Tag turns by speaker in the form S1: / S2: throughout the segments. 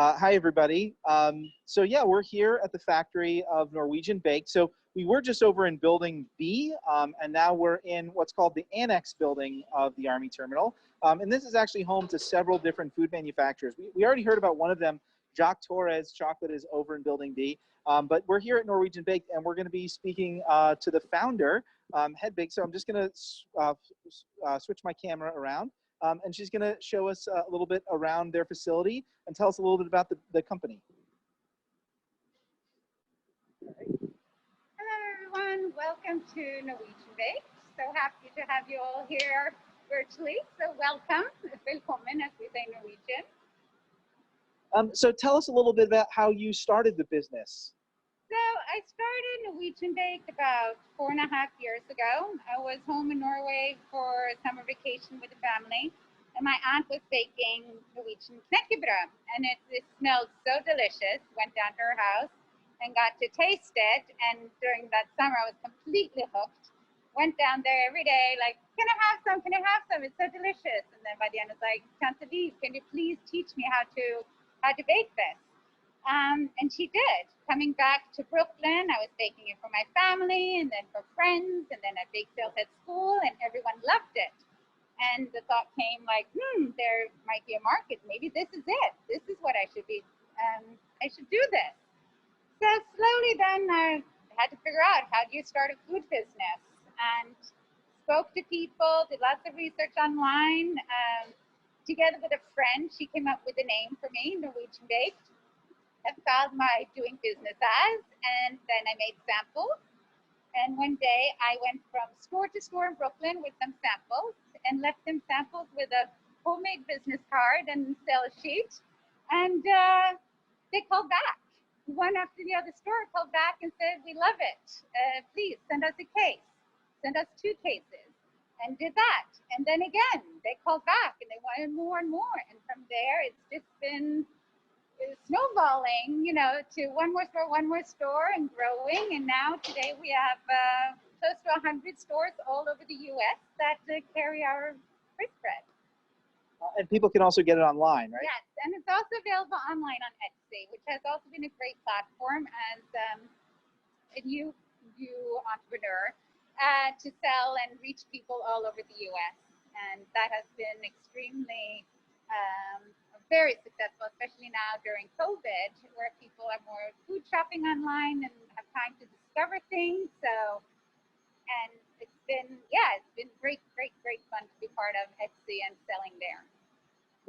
S1: Hi, everybody. So yeah, we're here at the factory of Norwegian Bake. So we were just over in Building B, and now we're in what's called the Annex building of the Army Terminal. And this is actually home to several different food manufacturers. We already heard about one of them. Jacques Torres Chocolate is over in Building B. But we're here at Norwegian Bake, and we're going to be speaking to the founder, Head Bake. So I'm just going to switch my camera around. And she's going to show us a little bit around their facility and tell us a little bit about the company.
S2: Hello everyone, welcome to Norwegian Bake. So happy to have you all here virtually. So welcome, VELKOMMEN as we say in Norwegian.
S1: So tell us a little bit about how you started the business.
S2: So I started Norwegian Bake about 4.5 years ago. I was home in Norway for summer vacation with the family, and my aunt was baking Norwegian knekkebrød, and it smelled so delicious. Went down to her house and got to taste it, and during that summer I was completely hooked. Went down there every day, like, can I have some? Can I have some? It's so delicious. And then by the end, it's like, Tante Liv, can you please teach me how to bake this? And she did. Coming back to Brooklyn, I was baking it for my family and then for friends, and then at Bake Sales at school, and everyone loved it. And the thought came like, there might be a market. Maybe this is it. This is what I should be. I should do this. So slowly then I had to figure out, how do you start a food business? And spoke to people, did lots of research online. Together with a friend, she came up with a name for me, Norwegian Baked. I found my doing business as, and then I made samples. And one day I went from store to store in Brooklyn with some samples and left them samples with a homemade business card and sales sheet. And they called back. One after the other store called back and said, we love it. Please send us a case. Send us 2 cases. And did that. And then again, they called back and they wanted more and more. And from there, it's just been snowballing, to one more store and growing. And now today we have close to 100 stores all over the US that carry our crisp bread.
S1: And people can also get it online, right?
S2: Yes, and it's also available online on Etsy, which has also been a great platform as a new entrepreneur to sell and reach people all over the US. And that has been extremely very successful, especially now during COVID, where people are more food shopping online and have time to discover things. So, and it's been great fun to be part of Etsy and selling there.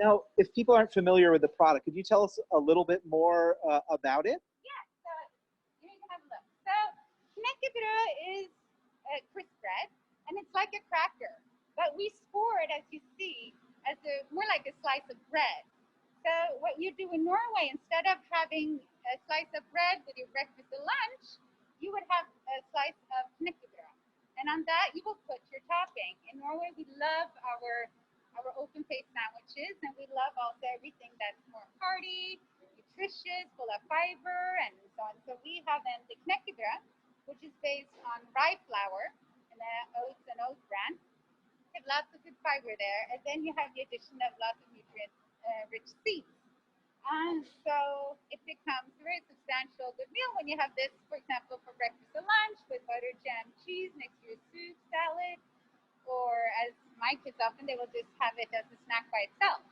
S1: Now, if people aren't familiar with the product, could you tell us a little bit more about it?
S2: Yeah, so you can have a look. So, knekkebrød is a crisp bread, and it's like a cracker, but we store it, as you see, as more like a slice of bread. So what you do in Norway, instead of having a slice of bread with your breakfast or lunch, you would have a slice of knekkebrød. And on that, you will put your topping. In Norway, we love our open-faced sandwiches, and we love also everything that's more hearty, nutritious, full of fiber, and so on. So we have then the knekkebrød, which is based on rye flour and oats and oat bran. Have lots of good fiber there, and then you have the addition of lots of nutrients rich seeds. And so it becomes a very substantial good meal when you have this, for example, for breakfast or lunch with butter, jam, cheese next to your soup, salad, or as my kids often, they will just have it as a snack by itself.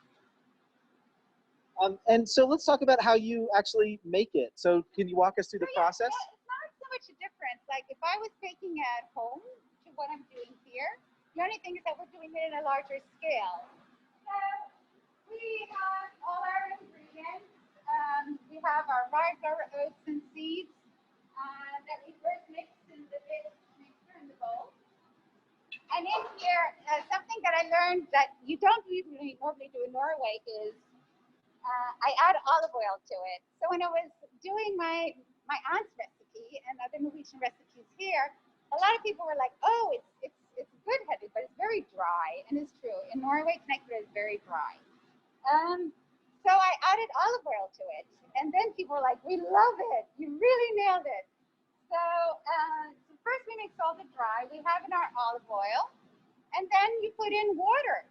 S1: And so let's talk about how you actually make it. So can you walk us through the process?
S2: Yeah, it's not so much a difference. Like if I was baking at home to what I'm doing here, the only thing is that we're doing it in a larger scale. So we have all our ingredients. We have our rye flour, oats, and seeds that we first mix in the big mixer in the bowl. And in here, something that I learned that you don't usually normally do in Norway is I add olive oil to it. So when I was doing my aunt's recipe and other Norwegian recipes here, a lot of people were like, "Oh, it's good heavy, but it's very dry." And it's true. In Norway, knekkebrød is very dry. So I added olive oil to it, and then people were like, "We love it! You really nailed it!" So first we mix all the dry. We have in our olive oil, and then you put in water,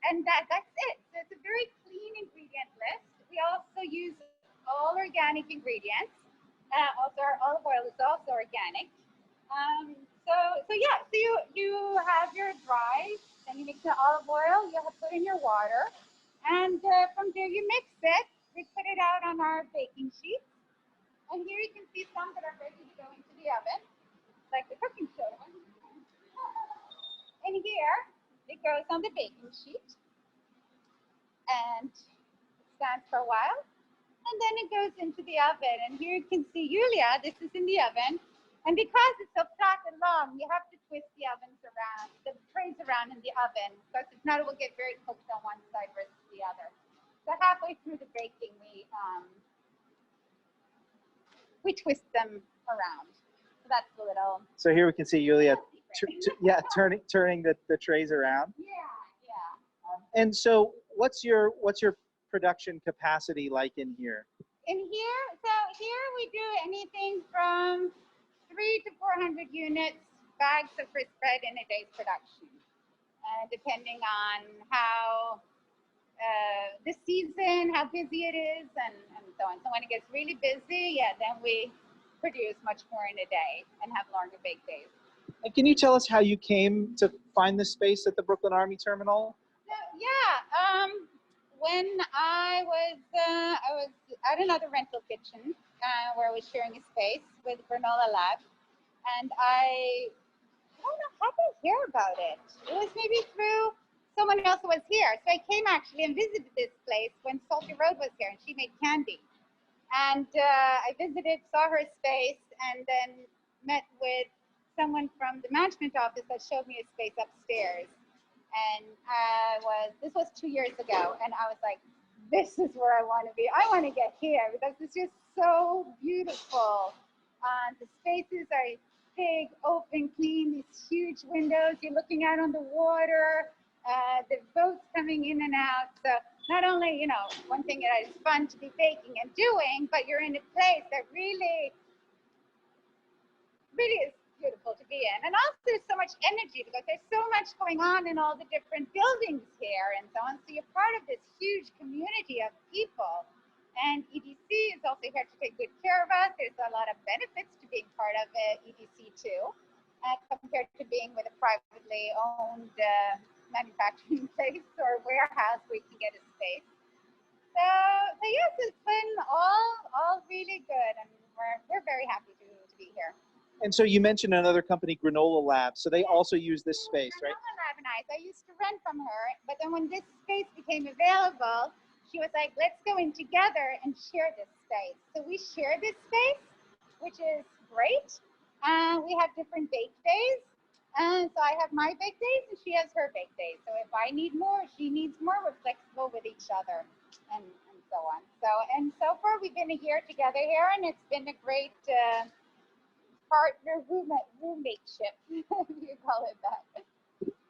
S2: and that's it. So it's a very clean ingredient list. We also use organic ingredients. Also, our olive oil is also organic. So yeah, so you have your dry, then you mix the olive oil, you have put in your water, and from there you mix it. We put it out on our baking sheet, and here you can see some that are ready to go into the oven, like the cooking show one. And here it goes on the baking sheet, and it stands for a while, and then it goes into the oven. And here you can see Julia, this is in the oven. And because it's so flat and long, you have to twist the ovens around, the trays around in the oven, because if not, it will get very cooked on one side versus the other. So halfway through the baking, we twist them around. So that's a little.
S1: So here we can see Julia, turning the trays around.
S2: Yeah, yeah.
S1: And so, what's your production capacity like in here?
S2: In here, so here we do anything from 300 to 400 units, bags of crisp bread in a day's production, depending on how the season, how busy it is, and so on. So when it gets really busy, yeah, then we produce much more in a day and have longer bake days.
S1: And can you tell us how you came to find this space at the Brooklyn Army Terminal?
S2: So, yeah, when I was at another rental kitchen where I was sharing a space with Granola Labs, and I don't know how did I hear about it. It was maybe through someone else who was here. So I came actually and visited this place when Salty Road was here, and she made candy. And I visited, saw her space, and then met with someone from the management office that showed me a space upstairs. And this was 2 years ago, and I was like, this is where I want to be. I want to get here because it's just so beautiful. The spaces are big, open, clean, these huge windows. You're looking out on the water, the boats coming in and out. So not only, you know, one thing that is fun to be baking and doing, but you're in a place that really is beautiful to be in. And also there's so much energy because there's so much going on in all the different buildings here and so on. So you're part of this huge community of people. And EDC is also here to take good care of us. There's a lot of benefits to being part of EDC too, compared to being with a privately owned manufacturing place or warehouse where you can get a space. So yes, it's been all really good, and we're very happy to be here.
S1: And so you mentioned another company, Granola Labs. So they also use this space, right?
S2: Granola Lab and I used to rent from her, but then when this space became available, she was like, let's go in together and share this space. So we share this space, which is great. We have different bake days. And so I have my bake days and she has her bake days. So if I need more, she needs more, we're flexible with each other and so on. So far we've been a year together here, and it's been a great partner roommateship, you call it that.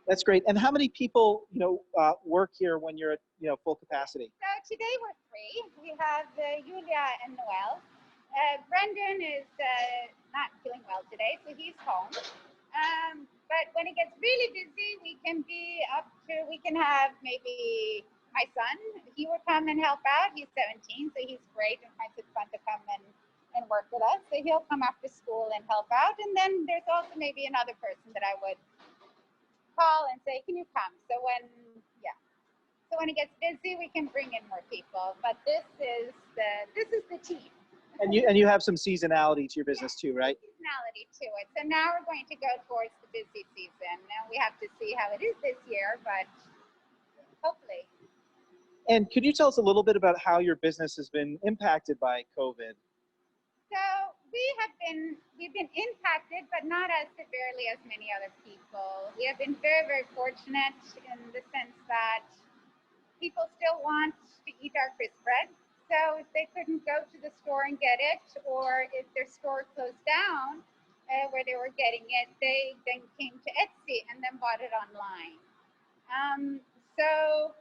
S1: That's great. And how many people, work here when you're at, full capacity?
S2: So today we're 3. We have Julia and Noel. Brendan is not feeling well today, so he's home. But when it gets really busy, we can have maybe my son. He will come and help out. He's 17, so he's great and finds it fun to come and work with us. So he'll come after school and help out. And then there's also maybe another person that I would call and say, can you come? So when it gets busy, we can bring in more people. But this is the team.
S1: And you have some seasonality to your business too, right?
S2: Seasonality to it. So now we're going to go towards the busy season. Now we have to see how it is this year, but hopefully.
S1: And could you tell us a little bit about how your business has been impacted by COVID?
S2: So we've been impacted, but not as severely as many other people. We have been very, very fortunate in the sense that people still want to eat our crisp bread. So if they couldn't go to the store and get it, or if their store closed down where they were getting it, they then came to Etsy and then bought it online. So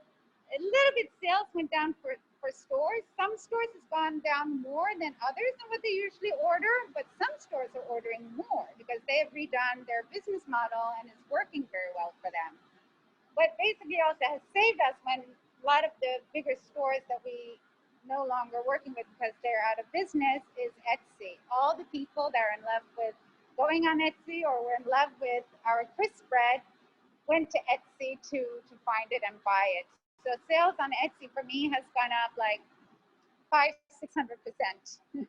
S2: a little bit sales went down for stores. Some stores has gone down more than others than what they usually order, but some stores are ordering more because they have redone their business model and it's working very well for them. But basically also has saved us when a lot of the bigger stores that we no longer working with because they're out of business is Etsy. All the people that are in love with going on Etsy or were in love with our crisp bread went to Etsy to find it and buy it. So sales on Etsy for me has gone up like 500-600%.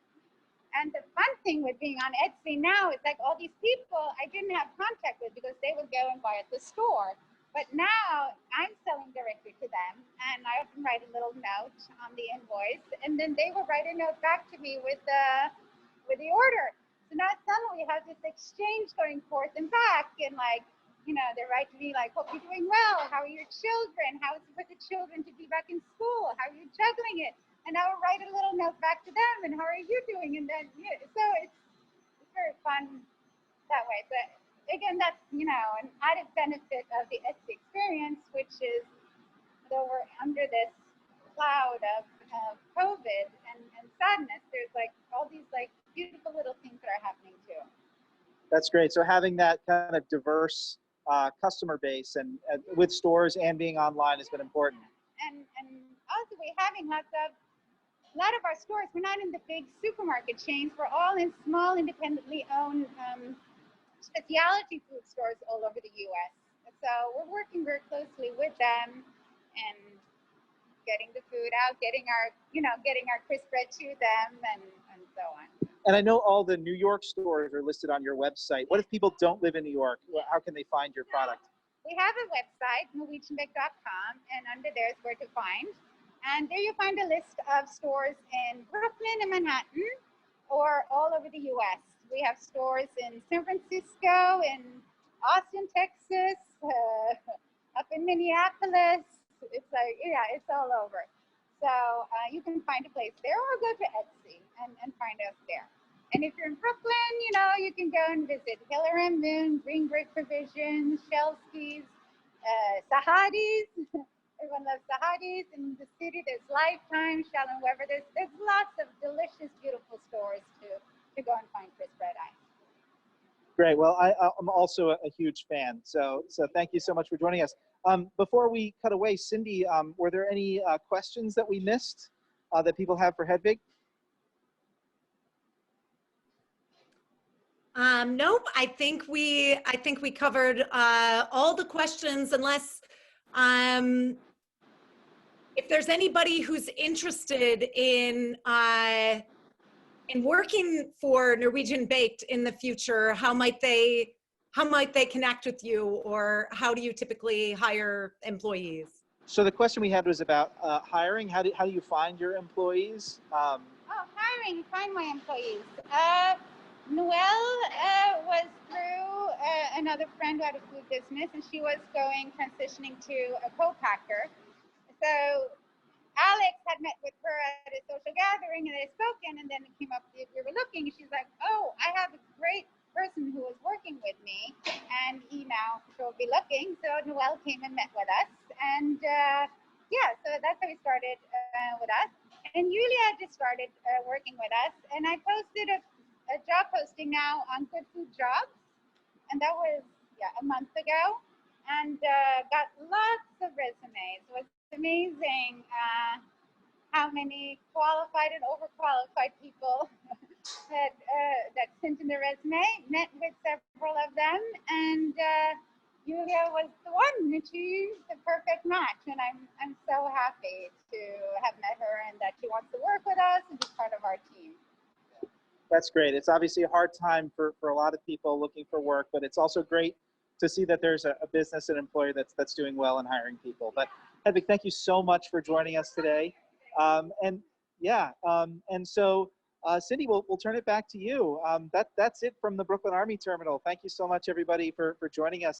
S2: And the fun thing with being on Etsy now is like all these people I didn't have contact with because they would go and buy at the store. But now I'm selling directly to them, and I often write a little note on the invoice, and then they will write a note back to me with the order. So now suddenly we have this exchange going forth and back, and like, you know, they write to me like, "Hope you're doing well. How are your children? How is it for the children to be back in school? How are you juggling it?" And I will write a little note back to them, and how are you doing? And then, yeah, so it's very fun that way. But again, that's, you know, an added benefit of the Etsy experience, which is, though we're under this cloud of COVID and sadness, there's like all these like beautiful little things that are happening too.
S1: That's great. So having that kind of diverse customer base and with stores and being online has been important.
S2: And also we're having a lot of our stores, we're not in the big supermarket chains, we're all in small independently owned specialty food stores all over the US. So we're working very closely with them and getting the food out, getting our crisp bread to them and so on.
S1: And I know all the New York stores are listed on your website. What if people don't live in New York? How can they find your product?
S2: We have a website, norwegianbake.com, and under there is where to find. And there you find a list of stores in Brooklyn and Manhattan or all over the US. We have stores in San Francisco, in Austin, Texas, up in Minneapolis. It's like, yeah, it's all over. So you can find a place there or go to Etsy and find us there. And if you're in Brooklyn, you know, you can go and visit Hiller and Moon, Green Brick Provisions, Shelsky's, Sahadi's. Everyone loves Sahadi's. In the city, there's Lifetime, Shalom Weber. There's lots of delicious, beautiful stores to go and find crisp bread ice.
S1: Great. Well, I'm also a huge fan. So thank you so much for joining us. Before we cut away, Cindy, were there any questions that we missed that people have for Hedvig?
S3: Nope. I think we covered all the questions, unless if there's anybody who's interested in working for Norwegian Baked in the future, how might they connect with you, or how do you typically hire employees?
S1: So the question we had was about hiring. How do you find your employees?
S2: Hiring, find my employees. Noelle was through another friend who had a food business, and she was transitioning to a co-packer. So Alex had met with her at a social gathering, and they spoken, and then it came up, we were looking, and she's like, "Oh, I have a great person who was working with me, and he now will be looking." So Noelle came and met with us, and yeah, so that's how we started with us. And Julia just started working with us, and I posted a job posting now on Good Food Jobs, and that was a month ago, and got lots of resumes. It was amazing how many qualified and overqualified people that sent in their resume. Met with several of them, and Julia was the one. She's the perfect match, and I'm so happy to have met her and that she wants to work with us and be part of our team.
S1: That's great. It's obviously a hard time for a lot of people looking for work, but it's also great to see that there's a business and employer that's doing well in hiring people. But Hedvig, thank you so much for joining us today. And so Cindy, we'll turn it back to you. That's it from the Brooklyn Army Terminal. Thank you so much, everybody, for joining us.